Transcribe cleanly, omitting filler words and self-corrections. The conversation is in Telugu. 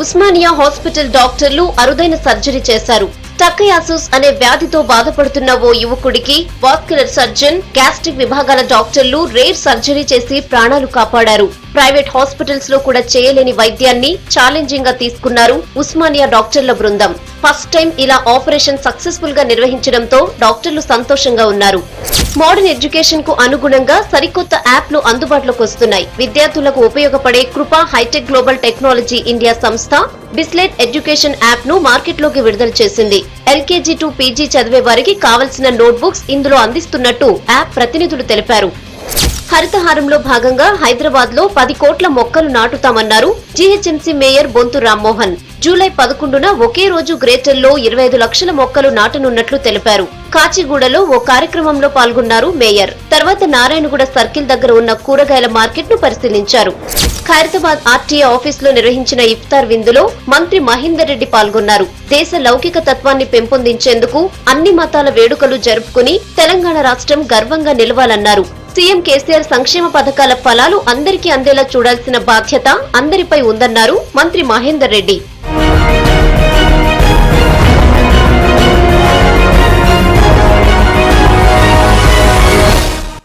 ఉస్మానియా హాస్పిటల్ డాక్టర్లు అరుదైన సర్జరీ చేశారు. టకయాసిస్ అనే వ్యాధితో బాధపడుతున్న ఓ యువకుడికి వాస్కులర్ సర్జన్, గ్యాస్ట్రిక్ విభాగాల డాక్టర్లు రేర్ సర్జరీ చేసి ప్రాణాలు కాపాడారు. ప్రైవేట్ హాస్పిటల్స్ లో కూడా చేయలేని వైద్యాన్ని ఛాలెంజింగ్ గా తీసుకున్నారు ఉస్మానియా డాక్టర్ల బృందం. ఫస్ట్ టైం ఇలా ఆపరేషన్ సక్సెస్ఫుల్ గా నిర్వహించడంతో డాక్టర్లు సంతోషంగా ఉన్నారు. మోడర్న్ ఎడ్యుకేషన్ కు అనుగుణంగా సరికొత్త యాప్లు అందుబాటులోకి వస్తున్నాయి. విద్యార్థులకు ఉపయోగపడే కృపా హైటెక్ గ్లోబల్ టెక్నాలజీ ఇండియా సంస్థ బిస్లెట్ ఎడ్యుకేషన్ యాప్ ను మార్కెట్ లోకి విడుదల చేసింది. ఎల్కేజీ టు పీజీ చదివే వారికి కావలసిన నోట్బుక్స్ ఇందులో అందిస్తున్నట్టు యాప్ ప్రతినిధులు తెలిపారు. హరితహారంలో భాగంగా హైదరాబాద్ లో 10 కోట్ల మొక్కలు నాటుతామన్నారు GHMC mayor Bonthu Rammohan. July 11న ఒకే రోజు గ్రేటర్ లో 25 లక్షల మొక్కలు నాటనున్నట్లు తెలిపారు. కాచిగూడలో ఓ కార్యక్రమంలో పాల్గొన్నారు మేయర్. తర్వాత నారాయణగూడ సర్కిల్ దగ్గర ఉన్న కూరగాయల మార్కెట్ ను పరిశీలించారు. ఖైరతాబాద్ ఆర్టీఏ ఆఫీస్ లో నిర్వహించిన ఇఫ్తార్ విందులో మంత్రి మహేందర్ రెడ్డి పాల్గొన్నారు. దేశ లౌకిక తత్వాన్ని పెంపొందించేందుకు అన్ని మతాల వేడుకలు జరుపుకుని తెలంగాణ రాష్ట్రం గర్వంగా నిలవాలన్నారు. సీఎం కేసీఆర్ సంక్షేమ పథకాల ఫలాలు అందరికీ అందేలా చూడాల్సిన బాధ్యత అందరిపై ఉందన్నారు మంత్రి మహేందర్ రెడ్డి.